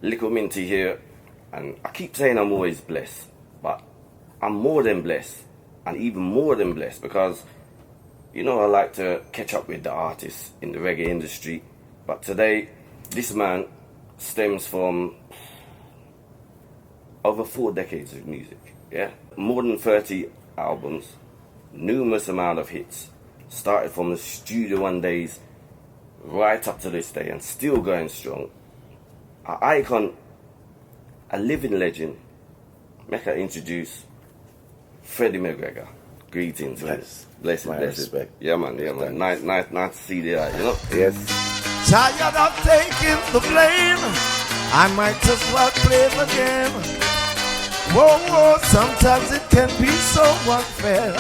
Likkle Minty here, and I keep saying I'm always blessed, but I'm more than blessed, and even more than blessed, because, you know, I like to catch up with the artists in the reggae industry, but today, this man stems from over 4 decades of music, yeah? More than 30 albums, numerous amount of hits, started from the Studio One days right up to this day and still going strong. An icon, a living legend. Make I introduce Freddie Mcgregor. Greetings, blessed. Respect. Yeah, man. Nice to see the eye, you know? Yes. Tired of taking the blame, I might as well play the game. Whoa, sometimes it can be so unfair.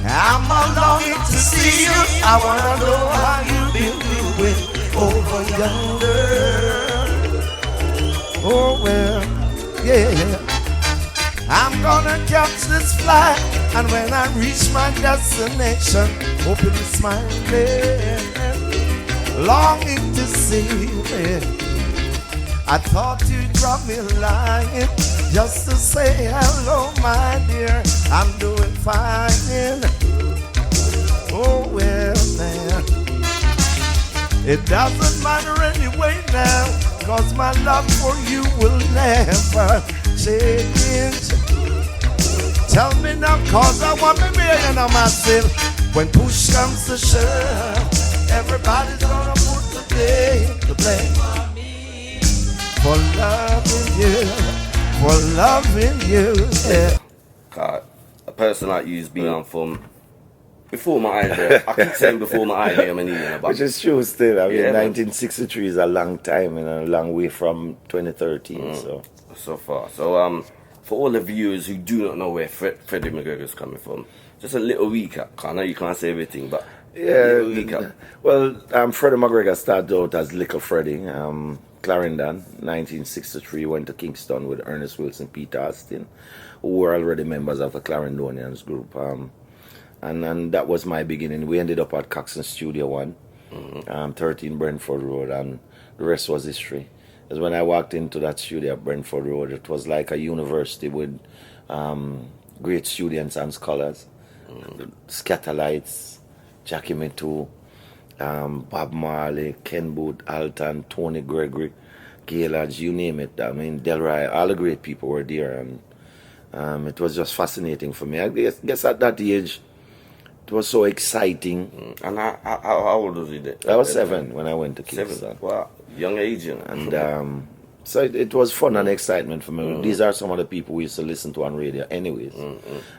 I'm longing to see you. I wanna know how you've been doing over yonder. Oh well, yeah. I'm gonna catch this flight, and when I reach my destination, hope you'll be smiling, longing to see me. I thought you'd drop me a line just to say hello, my dear. I'm doing fine. Oh well, man. It doesn't matter anyway now, 'cause my love for you will never change. Tell me now, 'cause I want to be myself. When push comes to shove, everybody's gonna put the blame for loving you, yeah. God, a person like you's been on from before my idea. I keep saying before my idea, Which is true still. I mean, yeah, 1963 is a long time and a long way from 2013. So far. So for all the viewers who do not know where Freddie McGregor is coming from, just a little recap. I know you can't say everything, but yeah. little recap. Well, Freddie McGregor started out as Likkle Freddie. Clarendon, 1963, went to Kingston with Ernest Wilson, Peter Acton, who were already members of the Clarendonians group. And that was my beginning. We ended up at Coxon Studio One, 13 Brentford Road, and the rest was history. Because when I walked into that studio at Brentford Road, it was like a university with great students and scholars. Scatterlights, Jackie Mittoo, Bob Marley, Ken Booth, Alton, Tony Gregory, Gaylords, you name it. I mean, Delray, all the great people were there, and it was just fascinating for me. I guess at that age, it was so exciting. And how old was he then? I was 7 when I went to Kingston. 7? Wow, young age. And so it was fun and excitement for me. These are some of the people we used to listen to on radio anyways.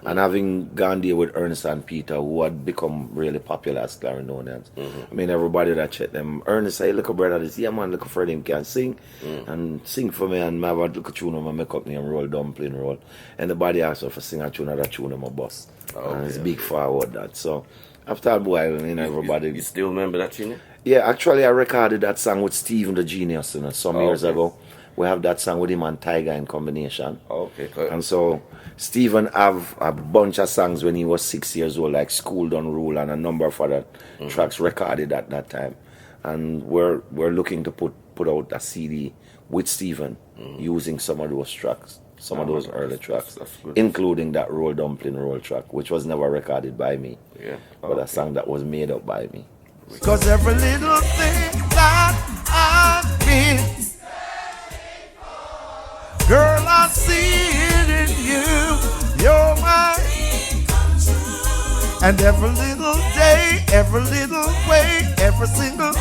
And having gone there with Ernest and Peter, who had become really popular as Clarendonians. I mean, everybody that checked them, Ernest say, look, brother, this, yeah man, look, Freddie can sing. And sing for me, and I have a little tune on my makeup name, roll, dumpling roll. And the body asked me for sing a tune on that tune on my bus. And it's big forward that. So after a while, you know, everybody... You still remember that tune? Yeah, actually I recorded that song with Stephen the Genius, you know, some years ago. We have that song with him and Tiger in combination. Okay, cool. And so Stephen have a bunch of songs when he was 6 years old, like School Done Rule and a number of other tracks recorded at that time. And we're looking to put out a CD with Stephen using some of those tracks, some of those early tracks, including that Roll Dumpling Roll track, which was never recorded by me, but a song that was made up by me. 'Cause every little thing that I've been, girl, I see it in you. You're mine. And every little day, every little way, every single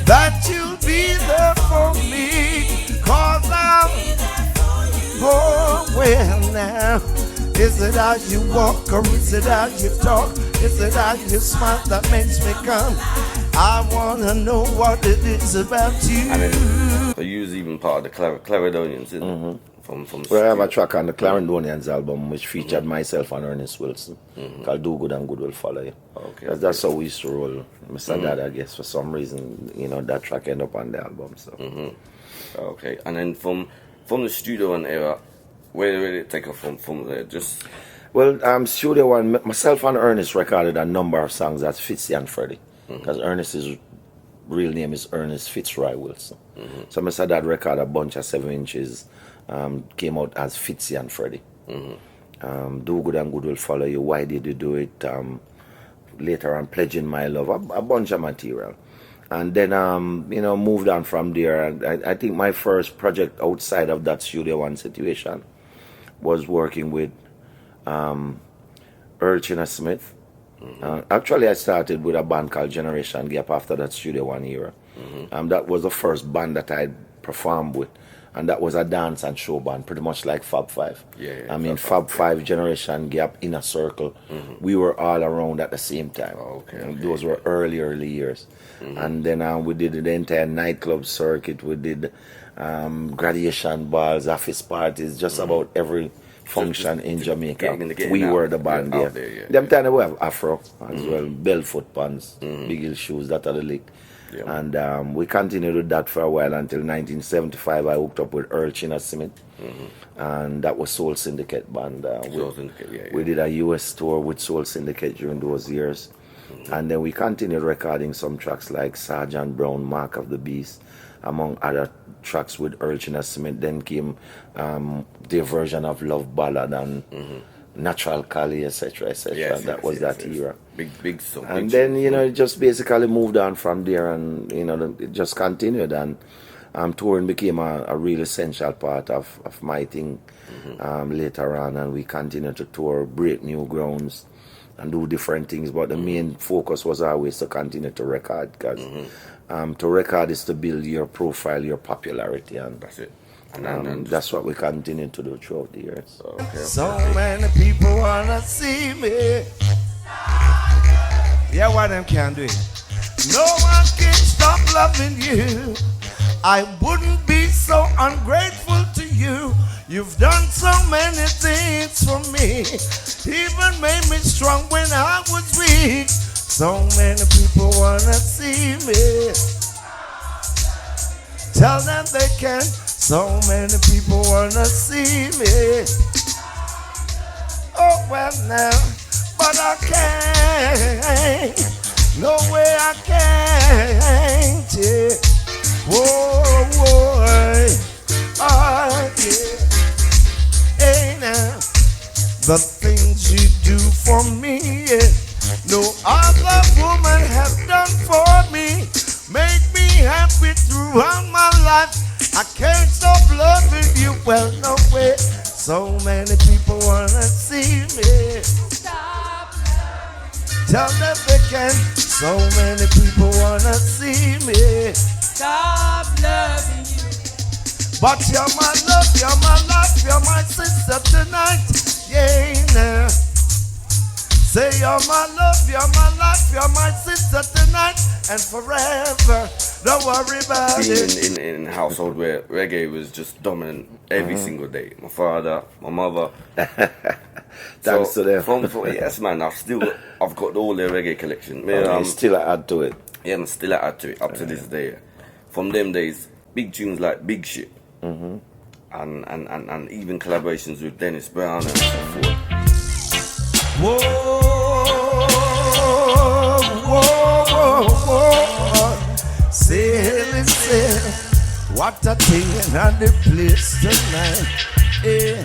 that you'll be there for me. 'Cause I'm well now. Is it how you walk, or is it how you talk? Is it how you smile that makes me come? I wanna know what it is about you. I mean, so you was even part of the Clarendonians, isn't it? From well, I have a track on the Clarendonians album which featured myself and Ernest Wilson called Do Good and Good Will Follow You. Okay. That's how we used to roll. Mr. Dad, I guess, for some reason, you know, that track ended up on the album. So. Okay, and then from the Studio One era, where did it take off from there? Just well, Studio One, myself and Ernest recorded a number of songs that's Fitzy and Freddie, because Ernest is real name is Ernest Fitzroy Wilson. So Mr. Dad record a bunch of 7 inches, came out as Fitzy and Freddie. Do Good and Good Will Follow You, Why Did You Do It, later on Pledging My Love, a bunch of material. And then, moved on from there. I think my first project outside of that Studio One situation was working with Urchina Smith. Actually, I started with a band called Generation Gap after that Studio One era. That was the first band that I performed with. And that was a dance and show band, pretty much like Fab Five. I mean, Fab Five, Generation Gap, Inner Circle. We were all around at the same time. Those were early years. And then we did the entire nightclub circuit. We did graduation balls, office parties, just about every function in Jamaica. We were the band there. Them time we have Afro as well, Bellfoot pants, big heel shoes, that are the lick. And we continued with that for a while until 1975. I hooked up with Urchina Smith, and that was Soul Syndicate band. We did a US tour with Soul Syndicate during those years, and then we continued recording some tracks like Sergeant Brown, Mark of the Beast, among other tracks with Urchina Smith. Then came their version of Love Ballad and Natural Cali, etc., etc. That was that era. Big song. And then, it just basically moved on from there, and, it just continued. And touring became a real essential part of my thing later on. And we continued to tour, break new grounds, and do different things. But the main focus was always to continue to record, because to record is to build your profile, your popularity. And that's it. And that's what we continue to do throughout the years. So many people wanna see me. Yeah, why them can't do it? No one can stop loving you. I wouldn't be so ungrateful to you. You've done so many things for me. Even made me strong when I was weak. So many people wanna see me. Tell them they can. So many people wanna see me. Oh well now, but I can't. No way I can't. Yeah. Whoa, whoa, yeah. Hey now, the things you do for me, yeah. No other woman has done for me. Make me happy throughout my life. I can't stop loving you, well, no way. So many people wanna see me. Stop loving. Tell them they can. So many people wanna see me. Stop loving you. But you're my love, you're my life, you're my sister tonight. Yeah, now. Say you're my love, you're my life, you're my sister tonight and forever. Don't worry about it. In a household where reggae was just dominant every single day. My father, my mother. Thanks to them. Yes, man. I've got all their reggae collection. Still add to it. Yeah, I'm still add to it up to this day. From them days, big tunes like Big Ship, and even collaborations with Dennis Brown and so forth. Whoa, whoa, whoa, whoa. Sail, sail. What a thing on the place tonight. Yeah.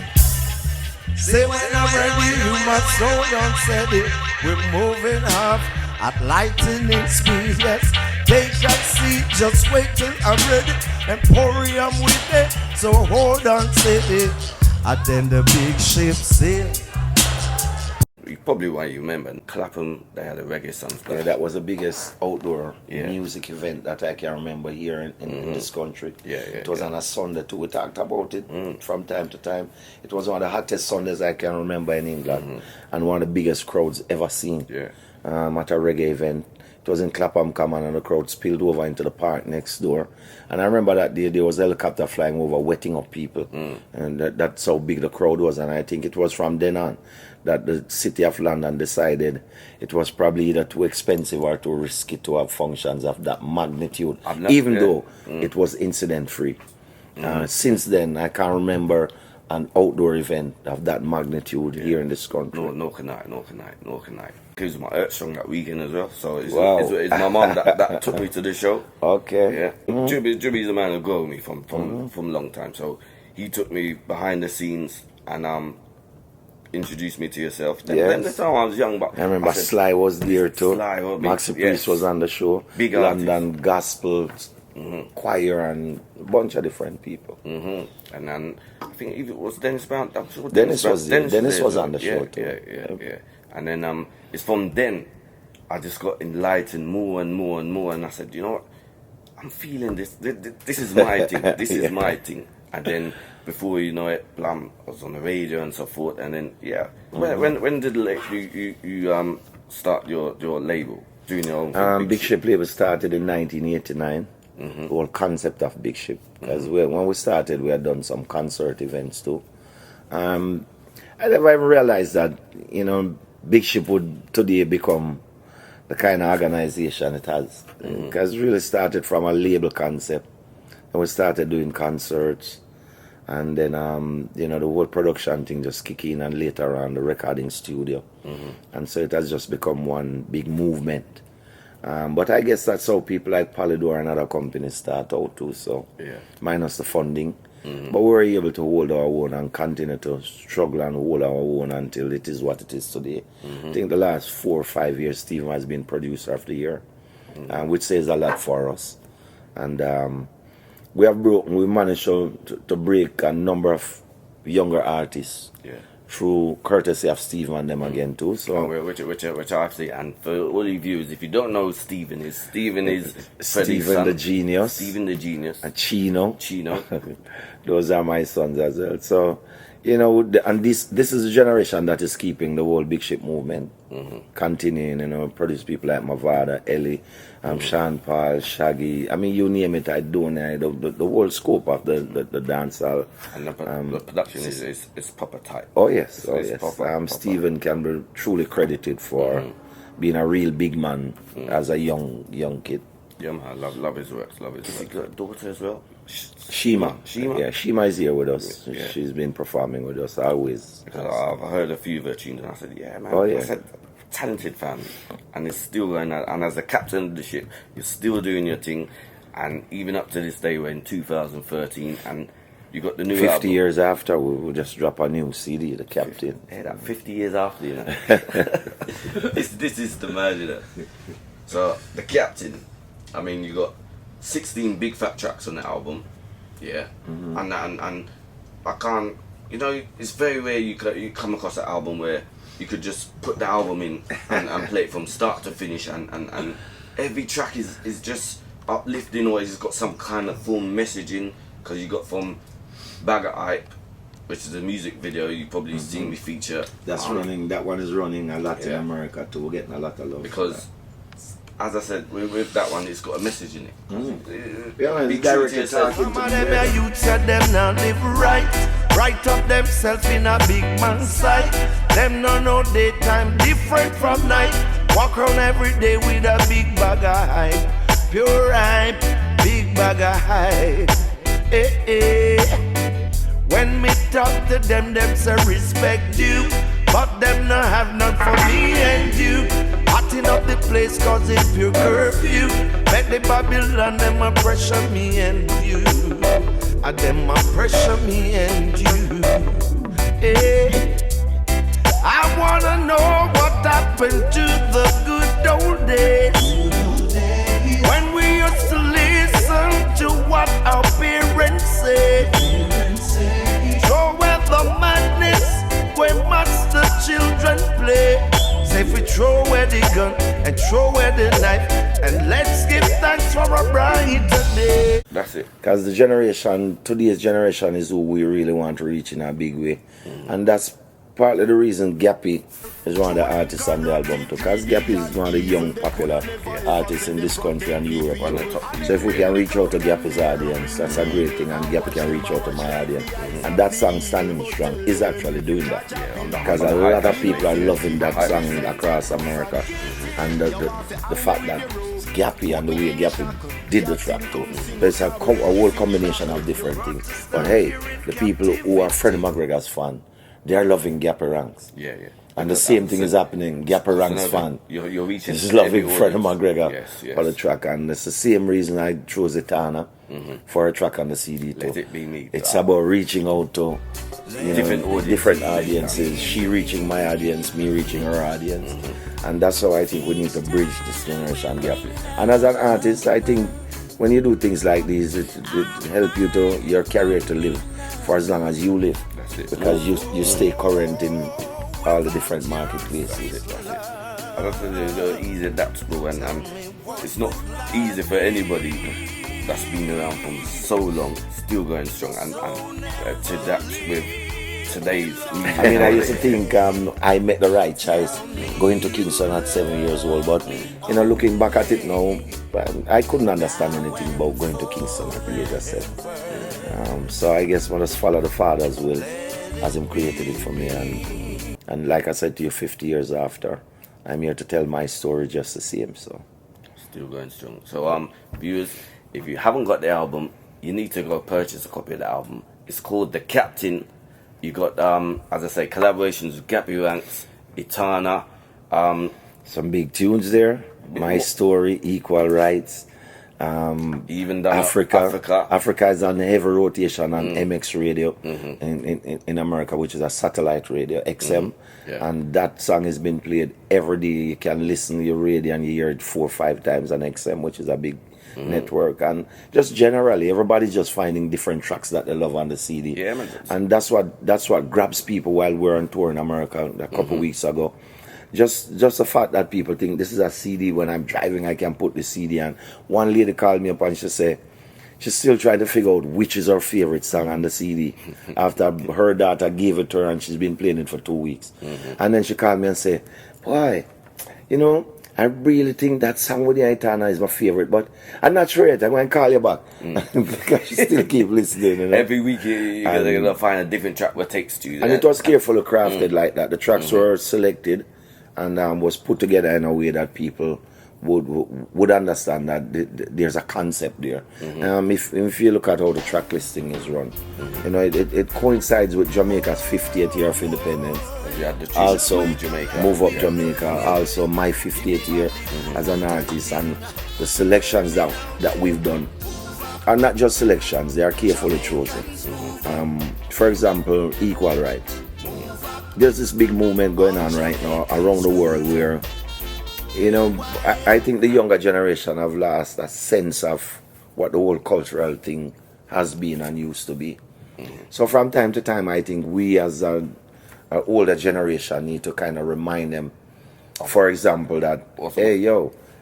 Say when I'm ready, you must hold on steady. We're moving up at lightning speed. Yes, take a seat, just wait till I'm ready. Emporium with it, so hold on steady. And then the big ship sail. You probably why you remember Clapham, they had a reggae Suns. Yeah, that was the biggest outdoor music event that I can remember here in this country. It was on a Sunday too. We talked about it from time to time. It was one of the hottest Sundays I can remember in England, and one of the biggest crowds ever seen at a reggae event. It was in Clapham Common, and the crowd spilled over into the park next door. And I remember that day there was a helicopter flying over, wetting up people, and that's how big the crowd was. And I think it was from then on that the City of London decided it was probably either too expensive or too risky to have functions of that magnitude, even though it was incident free. Since then, I can't remember an outdoor event of that magnitude here in this country. No can I. Because my Earth Strong that weekend as well. So it's, Wow. it's my mum that took me to the show. Okay. Yeah. Jibby's a man who grew me from a long time. So he took me behind the scenes and introduced me to yourself. Then the time I was young, but I remember Sly was there too. Sly, Maxi Priest was on the show. Big London Gospel Choir and a bunch of different people. And then I think it was Dennis Brown. I'm sure Dennis was there. Dennis was there. on the show too. Yeah. And then it's from then I just got enlightened more and more and more, and I said, you know what, I'm feeling this. This is my thing. This is my thing. And then before you know it, blam, I was on the radio and so forth. And then when did you start your label, doing your own Big Ship label started in 1989. The whole concept of Big Ship, because when we started, we had done some concert events too. I never even realized that, you know, Big Ship would today become the kind of organization it has, because it really started from a label concept, and we started doing concerts, and then you know, the whole production thing just kick in, and later on the recording studio, and so it has just become one big movement. But I guess that's how people like Polydor and other companies start out too, so minus the funding. But we were able to hold our own and continue to struggle and hold our own until it is what it is today. I think the last 4 or 5 years, Stephen has been producer of the year, which says a lot for us. And we managed to break a number of younger artists through courtesy of Stephen and them again too. So which actually, and for all you viewers, if you don't know who Stephen is Stephen the Genius. Stephen the Genius. And Chino. Those are my sons as well. So, you know, and this is a generation that is keeping the whole Big Ship movement continuing, you know, produce people like Mavada, Ellie, Sean Paul, Shaggy. I mean, you name it, I do know the whole scope of the dancehall. And the production is proper tight. Oh yes, Proper. Stephen can be truly credited for being a real big man as a young kid. Yeah, man, I love his works, Has he got a daughter as well? Shima. Yeah, Shima is here with us. Yeah. She's been performing with us always. Because I've heard a few of her tunes and I said, yeah, man. Oh, yeah. I said, talented family. And it's still going on. And as the captain of the ship, you're still doing your thing. And even up to this day, we're in 2013 and you got the new 50 album. years after, we will just drop a new CD, The Captain. Yeah, that 50 years after, you know. this is the mad, you know. So, The Captain, I mean, you got 16 big fat tracks on the album, and I can't, you know, it's very rare you come across an album where you could just put the album in and play it from start to finish, and every track is just uplifting, or it's got some kind of full messaging, because you got from Bag of Hype, which is a music video you probably seen me feature. That's running. That one is running a lot in America too. We're getting a lot of love because. As I said, with that one, it's got a message in it. It's directed talking Some of them youths said them now live right up themselves in a big man's sight. Them no daytime different from night. Walk around every day with a big bag of hype, pure hype, big bag of hype. When me talk to them say respect you, but them no have none for me and you. Hotting up the place cause it's pure curfew. Make the Babylon them a pressure me and you. And them a pressure me and you. I wanna know what happened to the good old days, when we used to listen to what our parents said. Throw away the madness when master children play. Say if we throw away the gun and throw away the knife, and let's give thanks for a brighter day. That's it. Because today's generation is who we really want to reach in a big way. And that's partly the reason Gappy is one of the artists on the album too. Because Gappy is one of the young popular artists in this country and Europe. So if we can reach out to Gappy's audience, that's a great thing, and Gappy can reach out to my audience. And that song, Standing Strong, is actually doing that. Because a lot of people are loving that song across America. And the fact that Gappy and the way Gappy did the track too. There's a whole combination of different things. But hey, the people who are Freddie McGregor's fan, they are loving Gappy ranks. Yeah. And the same thing is happening. Gapper Ranks fan. You're reaching. This is loving Freddie Mcgregor yes. for the track, and it's the same reason I chose Etana for a track on the CD too. Let it be me. It's about reaching out to different audiences. She reaching my audience, me reaching her audience, and that's how I think we need to bridge this generation gap. And as an artist, I think when you do things like these, it help you to your career to live for as long as you live, because you stay current in all the different marketplaces. That's it. I don't think they're easy adaptable, and it's not easy for anybody that's been around for so long, still going strong, and to adapt with today's music. I mean, I used to think I made the right choice going to Kingston at 7 years old, but looking back at it now, I couldn't understand anything about going to Kingston at the age of 7. So I guess we'll just follow the Father's will as him created it for me, and like I said to you, 50 years after, I'm here to tell my story just the same. So still going strong. So viewers, if you haven't got the album, you need to go purchase a copy of the album. It's called The Captain. You got as I say, collaborations with Gapper Ranks, Etana, some big tunes there. My Story, Equal Rights, even Africa is on heavy rotation on MX radio in America, which is a satellite radio, XM. And that song has been played every day. You can listen to your radio and you hear it 4 or 5 times on XM, which is a big network. And just generally, everybody's just finding different tracks that they love on the CD. Yeah, man. And that's what grabs people while we're on tour in America a couple weeks ago. Just the fact that people think this is a CD. When I'm driving, I can put the CD on. One lady called me up and she said she's still trying to figure out which is her favorite song on the CD after her daughter gave it to her and she's been playing it for 2 weeks. And then she called me and said, boy, I really think that song with the Etana is my favorite, but I'm not sure yet. I'm going to call you back. Because she still keep listening. Every week you're going to find a different track that takes to you. And it was carefully crafted like that. The tracks were selected and was put together in a way that people would understand that there's a concept there. If you look at how the track listing is run, it coincides with Jamaica's 50th year of independence. Also Jamaica. Move Up Jamaica, also my 50th year as an artist, and the selections that we've done are not just selections, they are carefully chosen. For example, Equal Rights. There's this big movement going on right now around the world where I think the younger generation have lost a sense of what the whole cultural thing has been and used to be. So from time to time, I think we as an older generation need to kind of remind them, for example, that, hey,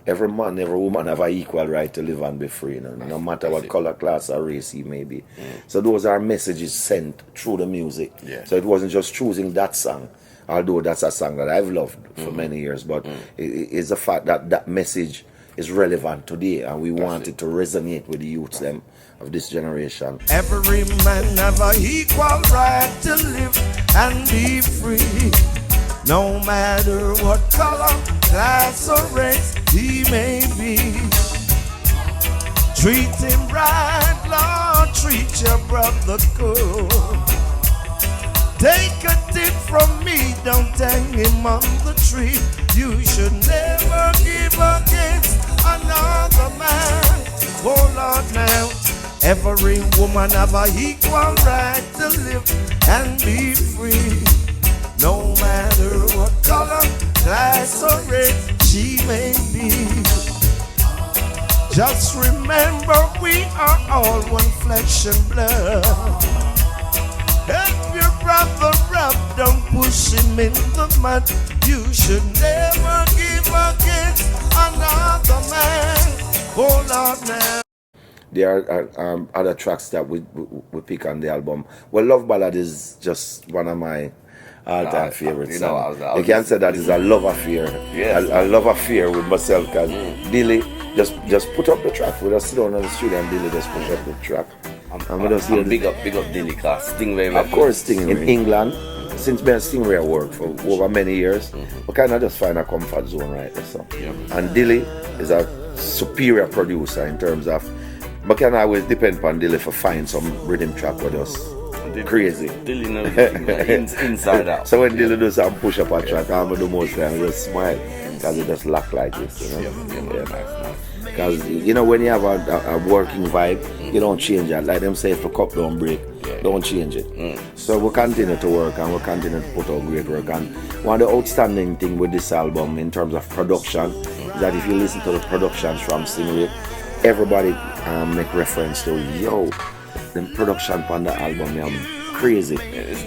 every man, every woman have an equal right to live and be free, no matter what color, class, or race he may be. So those are messages sent through the music. So it wasn't just choosing that song, although that's a song that I've loved for many years, but it's the fact that that message is relevant today, and we want it to resonate with the youths them of this generation. Every man have an equal right to live and be free, no matter what color, class, or race he may be. Treat him right, Lord, treat your brother good. Take a tip from me, don't hang him on the tree. You should never give against another man. Oh Lord, now every woman have an equal right to live and be free, no matter what color, class, or race she may be. Just remember we are all one flesh and blood. Help your brother up, don't push him in the mud. You should never give against another man. Oh Lord, now. There are other tracks that we pick on the album. Well, Love Ballad is just one of my all-time favorites. You can say that is a love affair. Yes. A love affair with myself, because Dilly just put up the track. We just sit down on the studio and Dilly just put up the track. I'm big up Dilly, class. Stingray. Of course, Stingray. In England, since me and Stingray worked for over many years, we kind of just find a comfort zone right there. So. And Dilly is a superior producer in terms of, but can always depend on Dilly for find some rhythm track with us. crazy. Dilly knows the thing, like, inside out. So when Dylan does some push up a track, I'm do most time just smile because it just look like this, you know. Nice. Because you know when you have a working vibe, you don't change that. Like them say, if the cup don't break, don't change it. So we'll continue to work and we'll continue to put out great work. And one of the outstanding thing with this album in terms of production is that if you listen to the productions from Stingray, everybody make reference to the production on the album. I'm crazy,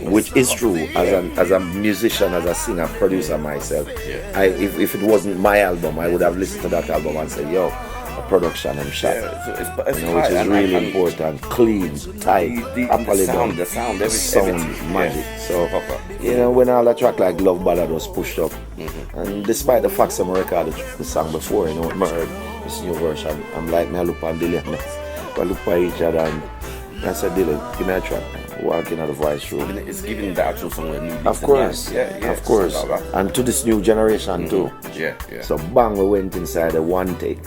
which is true. As a musician, as a singer, producer myself, if it wasn't my album, I would have listened to that album and said, the production and shot, it's which is really important. Clean, tight, the sound, magic. So when all the track like Love Ballad was pushed up, and despite the fact some recorded the song before, I heard this new version, I'm like, I look on Dylan, I look by each other and I said, Dylan, give me a track. Walking out of the voice room. It's giving the actual song a new beat. Of course, of course. And to this new generation too. Yeah. So bang, we went inside a one take.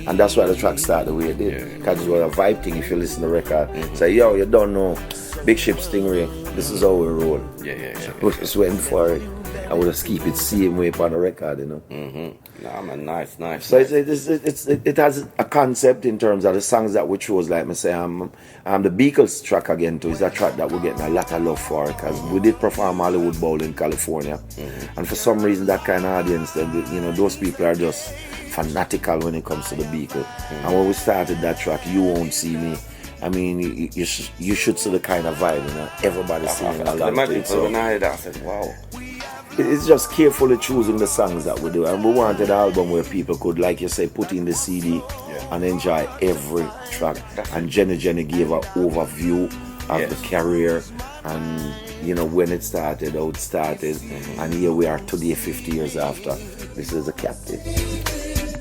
And that's why the track started the way it did. Because it was a vibe thing if you listen to the record. Say, you don't know. Big Ship Stingray, this is how we roll. We just went for it. I would just keep it same way on the record, Nah, man, nice. So it has a concept in terms of the songs that we chose. Like me say, the Beatles track again too is a track that we're getting a lot of love for because we did perform Hollywood Bowl in California, and for some reason that kind of audience, those people are just fanatical when it comes to the Beatles. And when we started that track, You Won't See Me, I mean, you should see the kind of vibe, everybody singing along to it. So when I heard that, I said, wow. It's just carefully choosing the songs that we do, and we wanted an album where people could, like you say, put in the CD and enjoy every track. And Jenny gave an overview of the career and when it started, how it started, and here we are today, 50 years after. This is the Captain.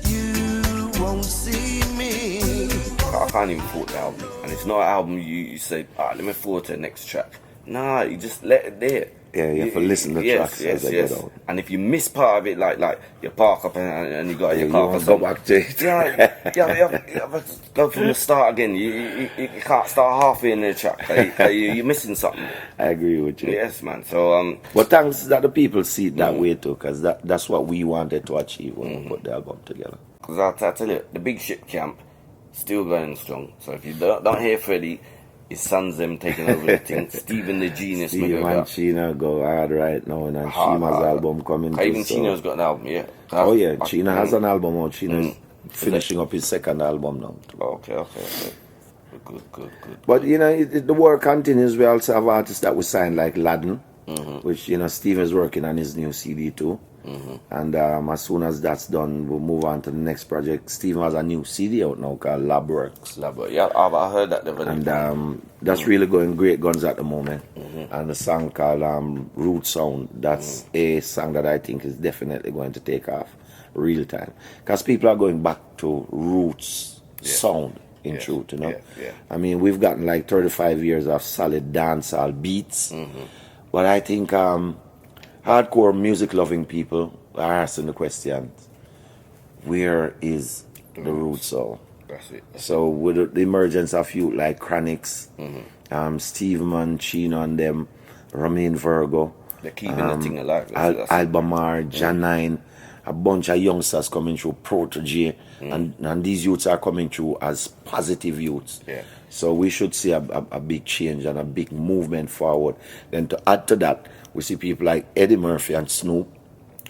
You won't see me. I can't even thought the album, and it's not an album you say, let me forward to the next track. Nah, you just let it there. Yeah, you have to listen to the tracks as they get out. And if you miss part of it, like you park up and you got your car, go back to it. You have to go from the start again. You can't start halfway in the track. You're missing something. I agree with you. Yes, man. So but thanks that the people see it that way too, because that's what we wanted to achieve when we put the album together. Because I tell you, the Big Ship Camp still going strong. So if you don't hear Freddie, his sons them taking over the thing. Stephen the Genius. Steve and Chino go hard right now, and Shima's album coming. Even Chino's got an album, yeah. Chino has an album out. Chino's finishing up his second album now. Okay. Good. But the work continues. We also have artists that we signed like Ladden, which Steve is working on his new CD too. And as soon as that's done, we'll move on to the next project. Steve has a new CD out now called Labworks. Yeah, I heard that. And that's really going great guns at the moment. And the song called Root Sound, that's a song that I think is definitely going to take off real time. Because people are going back to roots sound in truth, I mean, we've gotten like 35 years of solid dancehall beats. But I think hardcore music-loving people are asking the question, where is the root soul? That's it. So with the emergence of youth like Chronics, Steve Man, Chino and them, Romain Virgo, they're keeping the thing alive. Albamar, Janine, a bunch of youngsters coming through, Protege, and these youths are coming through as positive youths. So we should see a big change and a big movement forward. Then to add to that, we see people like Eddie Murphy and Snoop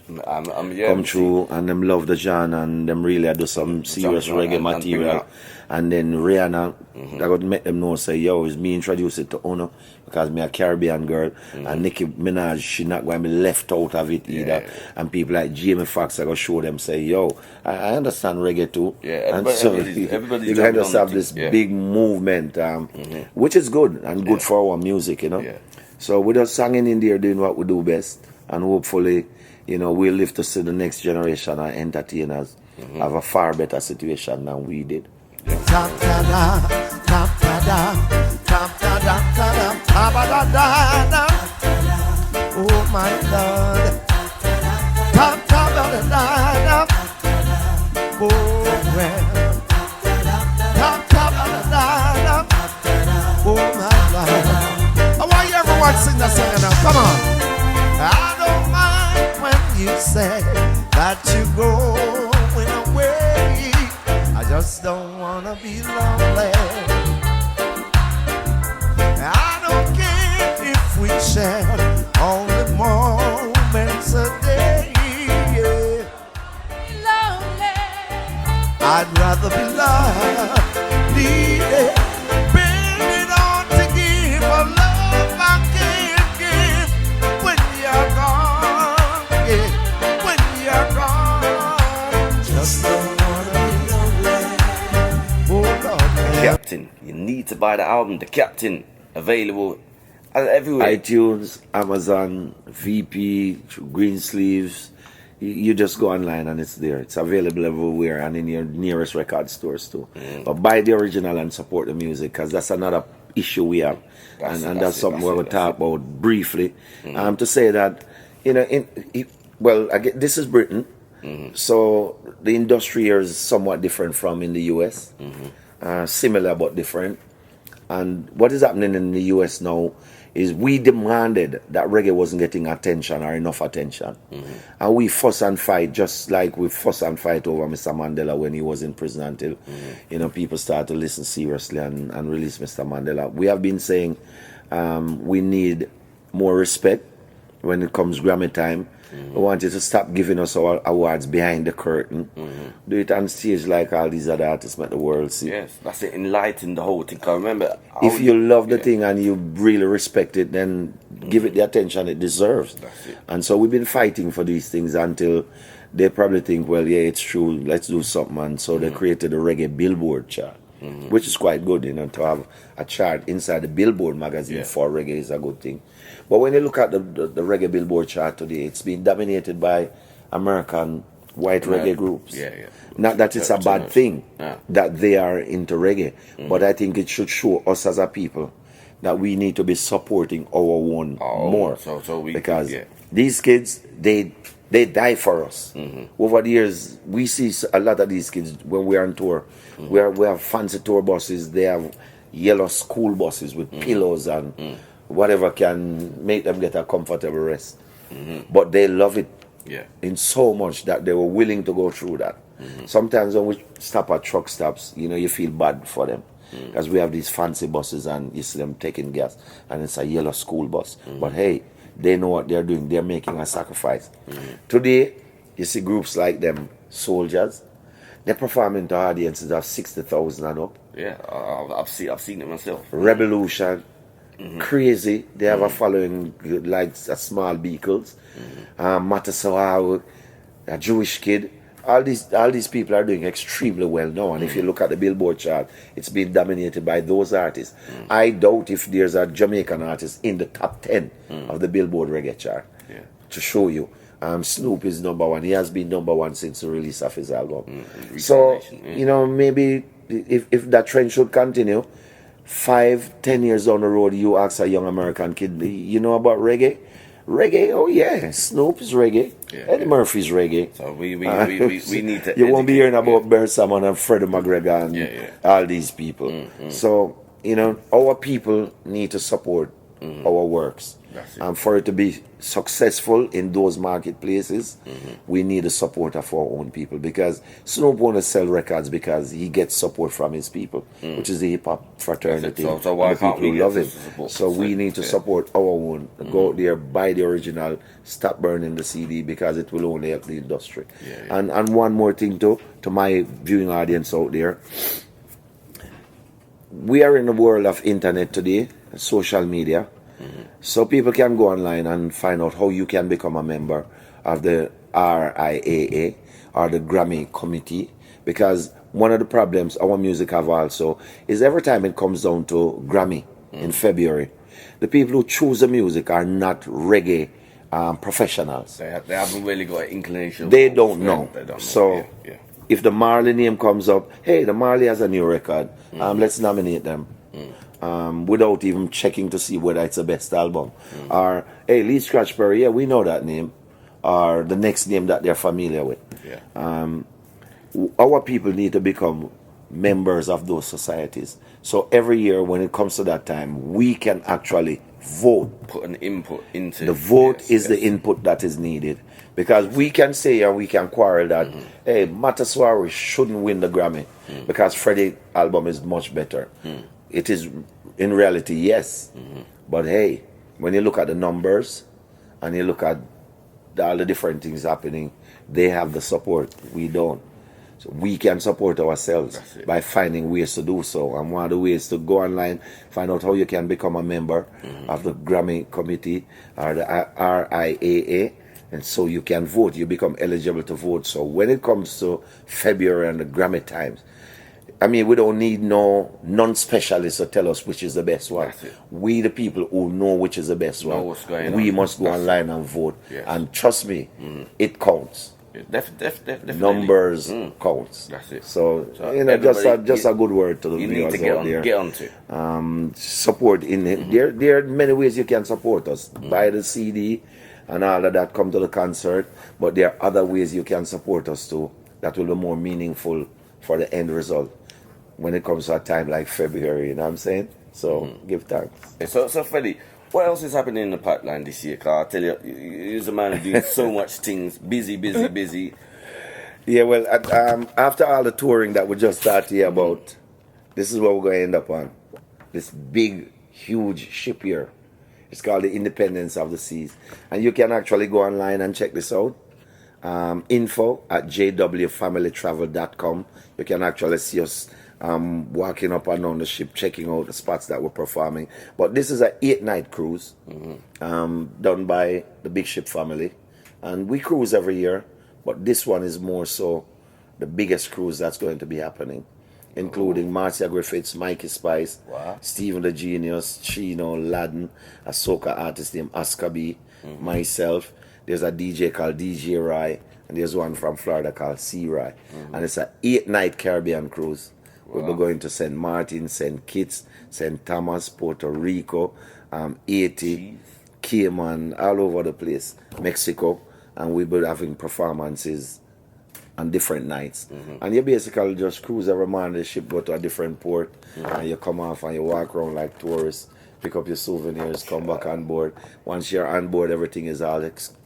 come through, and them love the genre, and them really do some serious reggae material. And then Rihanna, I got to make them know, say, it's me introduce it to Uno, because me a Caribbean girl, and Nicki Minaj, she not going to be left out of it either. And people like Jamie Foxx, I got to show them, say, I understand reggae too. And so you kind of have this big movement, which is good, and good for our music, So we're just singing in there, doing what we do best, and hopefully, we'll live to see the next generation of entertainers have a far better situation than we did. Oh my Lord. Oh my God. wanna be lonely. I don't care if we share only moments a day. Yeah. Lonely. I'd rather be loved, needed, bending on to give a love I can't give when you're gone. Yeah, when you're gone. Just don't wanna be lonely. Oh Lord, man. Captain. You need to buy the album, The Captain. Available everywhere. iTunes, Amazon, VP, Greensleeves. You just go online and it's there. It's available everywhere and in your nearest record stores too. But buy the original and support the music, because that's another issue we have. And that's something we're going to talk about briefly. To say that, this is Britain. So the industry here is somewhat different from in the US. Similar but different. And what is happening in the US now is we demanded that reggae wasn't getting attention or enough attention. And we fuss and fight, just like we fuss and fight over Mr. Mandela when he was in prison until people started to listen seriously and release Mr. Mandela. We have been saying we need more respect when it comes Grammy time. We want you to stop giving us our awards behind the curtain. Do it on stage like all these other artists make the world see. Yes, that's it. Enlighten the whole thing. 'Cause remember, If you love the thing and you really respect it, then give it the attention it deserves. That's it. And so we've been fighting for these things until they probably think, well, yeah, it's true, let's do something. And so they created a reggae Billboard chart, which is quite good, to have a chart inside the Billboard magazine for reggae is a good thing. But when you look at the reggae Billboard chart today, it's been dominated by American white reggae groups. Not that it's a bad thing that they are into reggae, but I think it should show us as a people that we need to be supporting our own more. Because these kids, they die for us. Over the years, we see a lot of these kids when we are on tour. We have fancy tour buses, they have yellow school buses with pillows and whatever can make them get a comfortable rest. But they love it in so much that they were willing to go through that. Sometimes when we stop at truck stops, you feel bad for them. Because we have these fancy buses and you see them taking gas and it's a yellow school bus. But hey, they know what they're doing. They're making a sacrifice. Today, you see groups like them, Soldiers, they're performing to audiences of 60,000 and up. Yeah, I've seen it myself. Revolution, Crazy, they have a following like a small vehicles. Matasawa, a Jewish kid. All these people are doing extremely well now, and if you look at the Billboard chart, it's been dominated by those artists. I doubt if there's a Jamaican artist in the top 10 of the Billboard reggae chart. To show you, Snoop is number one. He has been number one since the release of his album. So maybe if that trend should continue, 5-10 years down the road, you ask a young American kid, you know about reggae? Reggae, oh yeah, Snoop is reggae, Eddie Murphy's reggae. So we need to. You won't be hearing about Bear Salmon and Freddie McGregor and all these people. So our people need to support our works. And for it to be successful in those marketplaces, we need the support of our own people. Because Snoop wants to sell records because he gets support from his people, which is the hip hop fraternity. So why the people can't we who love get him. So we need to support our own. Go out there, buy the original, stop burning the CD, because it will only help the industry. And one more thing to my viewing audience out there. We are in the world of internet today, social media. So people can go online and find out how you can become a member of the RIAA or the Grammy Committee. Because one of the problems our music have also is every time it comes down to Grammy in February, the people who choose the music are not reggae professionals. They haven't really got an inclination. They don't know. They don't know. So if the Marley name comes up, hey, the Marley has a new record, let's nominate them. Without even checking to see whether it's the best album. Or, hey, Lee Scratch Perry, yeah, we know that name. Or the next name that they're familiar with. Our people need to become members of those societies. So every year when it comes to that time, we can actually vote. Put an input into the vote is the input that is needed, because we can say and we can quarrel that hey, Mataswari shouldn't win the Grammy because Freddie album is much better. It is in reality, yes, but hey, when you look at the numbers and you look at all the different things happening, they have the support, we don't. So we can support ourselves by finding ways to do so. And one of the ways to go online, find out how you can become a member of the Grammy Committee or the RIAA, and so you can vote. You become eligible to vote. So when it comes to February and the Grammy times, I mean, we don't need no non-specialists to tell us which is the best one. We, the people who know which is the best one, we must go online and vote. And trust me, it counts. Definitely. Numbers counts. That's it. So you know, just a good word to the viewers out there. Get on to. Support in it. There are many ways you can support us. Buy the CD and all of that. Come to the concert. But there are other ways you can support us too. That will be more meaningful for the end result when it comes to a time like February. You know what I'm saying? So give thanks. So Freddie, what else is happening in the pipeline this year? Cause I tell you, you're a man who's doing so much things, busy. Yeah, well, after all the touring that we just started here about, this is what we're going to end up on. This big, huge ship here. It's called the Independence of the Seas. And you can actually go online and check this out. Info at jwfamilytravel.com. You can actually see us walking up and down the ship, checking out the spots that we're performing. But this is an 8-night cruise done by the Big Ship family. And we cruise every year, but this one is more so the biggest cruise that's going to be happening, including Marcia Griffiths, Mikey Spice, Stephen the Genius, Chino, Ladden, a soca artist named Oscar B, myself. There's a DJ called DJ Rai, and there's one from Florida called C Rai. And it's an 8-night Caribbean cruise. We'll be going to St. Martin, St. Kitts, St. Thomas, Puerto Rico, Haiti, Cayman, all over the place, Mexico, and we'll be having performances on different nights. And you basically just cruise every morning, the ship go to a different port, and you come off and you walk around like tourists, pick up your souvenirs, come back on board. Once you're on board, everything is all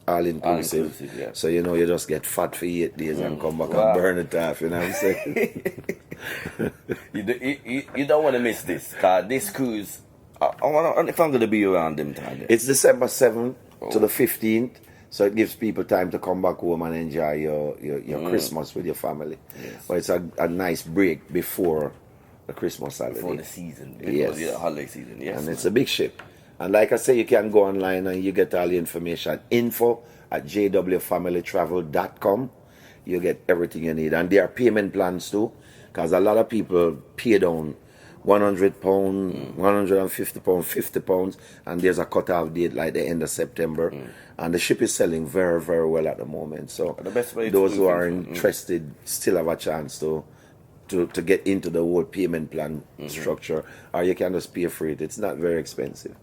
inclusive. Yeah. So you know you just get fat for 8 days and come back and burn it off, you know what I'm saying? you don't want to miss this, cause this cruise, I wonder if I'm going to be around them time. It's December 7th to the 15th, so it gives people time to come back home and enjoy your Christmas with your family. But it's a nice break before the Christmas holiday. Before the season, the holiday season, yes. And it's a big ship. And like I say, you can go online and you get all the information. Info at jwfamilytravel.com. You get everything you need. And there are payment plans too, because a lot of people pay down £100, £150, £50, and there's a cut-off date like the end of September. And the ship is selling very, very well at the moment. So the best way those who are interested still have a chance to get into the whole payment plan structure, or you can just pay for it. It's not very expensive.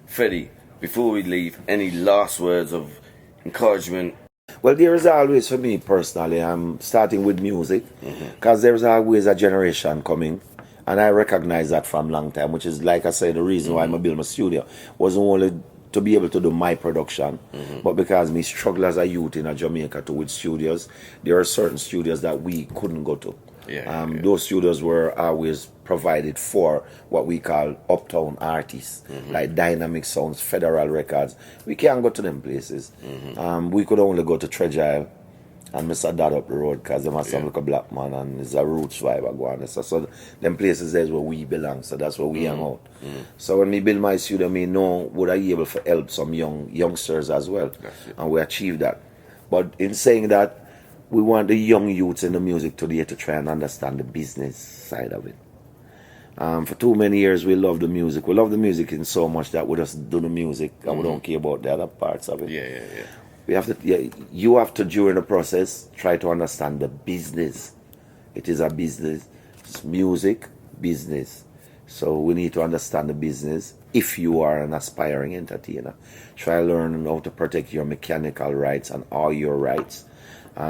Freddie, before we leave, any last words of encouragement? Well, there is always, for me personally, I'm starting with music, because there's always a generation coming, and I recognize that from long time, which is, like I said, the reason why I built my studio wasn't only to be able to do my production, but because me struggle as a youth in Jamaica too with studios. There are certain studios that we couldn't go to. Those studios were always provided for what we call uptown artists, like Dynamic Sounds, Federal Records. We can't go to them places. We could only go to Treasure Isle and Mr. Dad up the road, because they must have like a black man and it's a roots vibe I go on. So them places there's where we belong, so that's where we hang out. So when we build my studio, me know would I be able to help some youngsters as well, and we achieved that. But in saying that, we want the young youths in the music today to try and understand the business side of it. For too many years, we love the music. We love the music in so much that we just do the music and we don't care about the other parts of it. We have to. You have to, during the process, try to understand the business. It is a business. It's music, business. So we need to understand the business. If you are an aspiring entertainer, try to learn how to protect your mechanical rights and all your rights.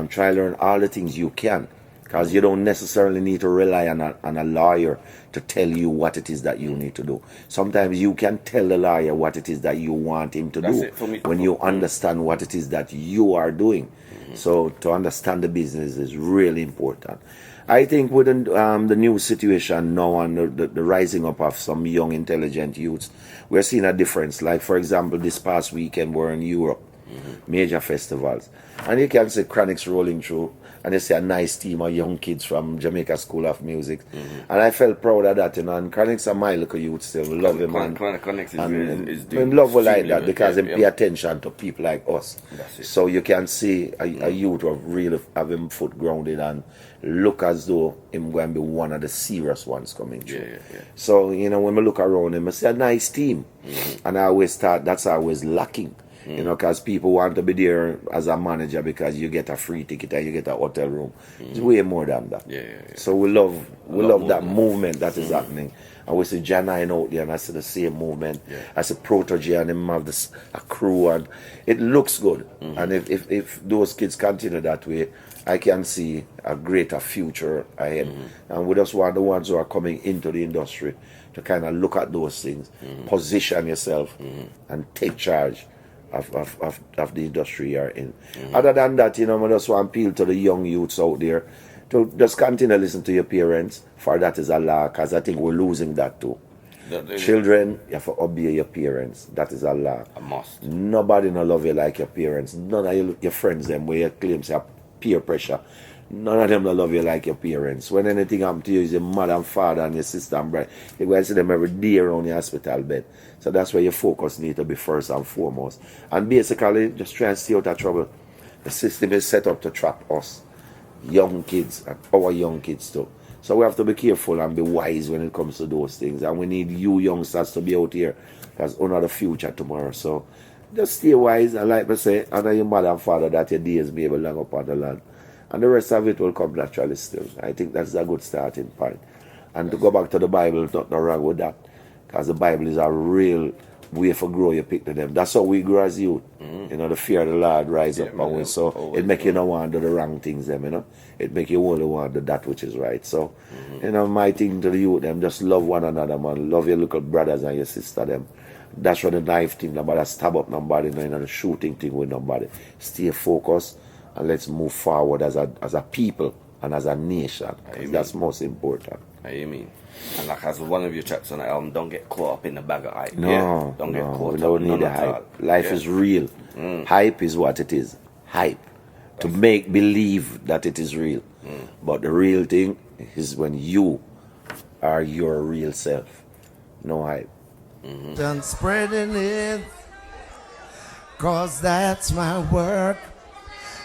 Try to learn all the things you can, because you don't necessarily need to rely on a lawyer to tell you what it is that you need to do. Sometimes you can tell the lawyer what it is that you want him to do when you understand what it is that you are doing. So to understand the business is really important. I think with the new situation now and the rising up of some young intelligent youths, we're seeing a difference. Like for example, this past weekend we're in Europe, major festivals, and you can see Chronixx rolling through, and you see a nice team of young kids from Jamaica School of Music, and I felt proud of that, you know. And Chronixx are my little youth still, we love him, and Chronixx is we love we like that because they pay attention to people like us. So you can see a youth of really have him foot grounded and look as though him going to be one of the serious ones coming through. So, you know, when we look around him, I see a nice team. And I always thought that's always lacking. You know, because people want to be there as a manager because you get a free ticket and you get a hotel room. It's way more than that. So we love that movement that is happening. And we see Janine out there and I see the same movement. I see Protege and him have a crew and it looks good. And if those kids continue that way, I can see a greater future ahead. And we just want the ones who are coming into the industry to kind of look at those things, position yourself and take charge of the industry you're in. Other than that, you know, I just want to appeal to the young youths out there to just continue to listen to your parents, for that is a law, because I think we're losing that too. Children, you have to obey your parents. That is a law. A must. Nobody no love you like your parents. None of your friends them where you claim say peer pressure. None of them no love you like your parents. When anything happens to you, it's your mother and father and your sister and brother. You go and see them every day around your hospital bed. So that's where your focus need to be first and foremost. And basically, just try and stay out of trouble. The system is set up to trap us, young kids, and our young kids too. So we have to be careful and be wise when it comes to those things. And we need you youngsters to be out here, because we're not the future tomorrow. So just stay wise, and like I say, honor your mother and father that your days may be long upon the land. And the rest of it will come naturally still. I think that's a good starting point. And to go back to the Bible, there's nothing wrong with that. Because the Bible is a real way for grow you pick to them. That's how we grow as youth. You know, the fear of the Lord rise up on we. So it make you not want to do the wrong things, them, you know. It make you only want to do that which is right. So, you know, my thing to the youth, them, just love one another, man. Love your little brothers and your sister, them. That's why the knife thing, nobody stab up nobody, you know, the shooting thing with nobody. Stay focused. And let's move forward as a people and as a nation. That's most important. Amen. And like as one of your tracks on the album, don't get caught up in the bag of hype. No, don't get caught we up. don't need the hype. Life is real. Hype is what it is. Hype. To make believe that it is real. But the real thing is when you are your real self. No hype. Done spreading it, 'cause that's my work.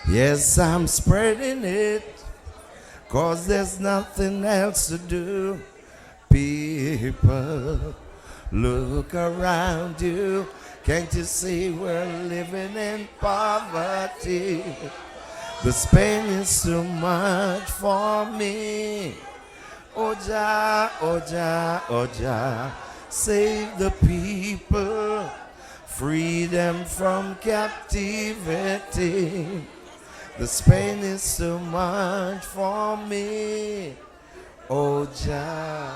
Yes, I'm spreading it, 'cause there's nothing else to do. People, look around you. Can't you see we're living in poverty? The pain is too much for me. Oh Jah, oh Jah, oh Jah, save the people, free them from captivity. The pain is too much for me. Oh Jah,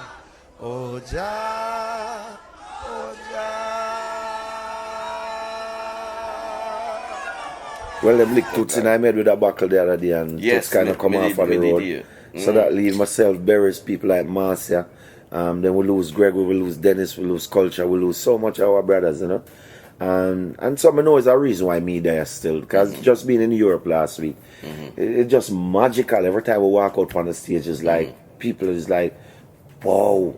oh Jah, oh Jah. Well, them lick toots in I made with a buckle the other day and just kind of come off on the road. So that leave myself, buries people like Marcia. Then we lose Gregor, we lose Dennis, we lose Culture, we lose so much of our brothers, you know. And some I know is a reason why me there still, because just being in Europe last week, it's just magical. Every time we walk out on the stage, it's like people is like, wow,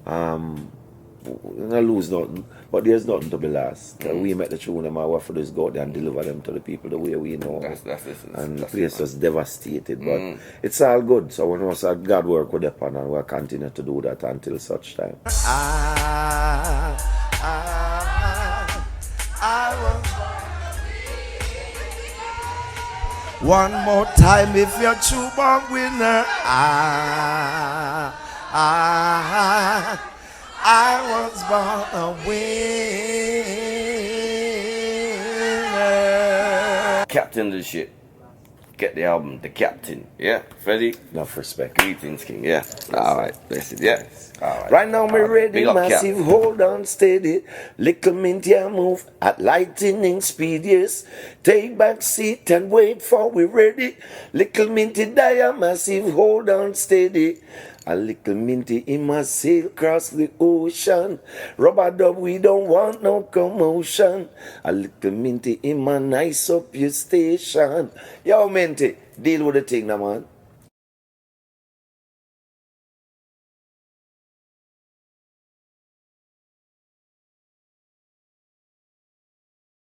not lose nothing, but there's nothing to be lost. We met the tune them, our for just go out there and deliver them to the people the way we know. And the place was devastated, but it's all good. So we must have God work with upon, and we'll continue to do that until such time. One more time if you're true born winner. I was born a winner. Captain the shit. get the album, The Captain. Yeah, Freddie? Enough respect. Greetings, King. Yeah. All right. Blessed. Yeah. All right. Right now, me ready, Big up, Cap. massive, hold on steady. Likkle Minty, I move at lightning speed, yes. Take back seat and wait for we ready. Likkle Minty, die, massive, hold on steady. A Likkle Minty in my sail across the ocean. Rubber dub, we don't want no commotion. A Likkle Minty in my nice up your station. Yo, Minty, deal with the thing now, man.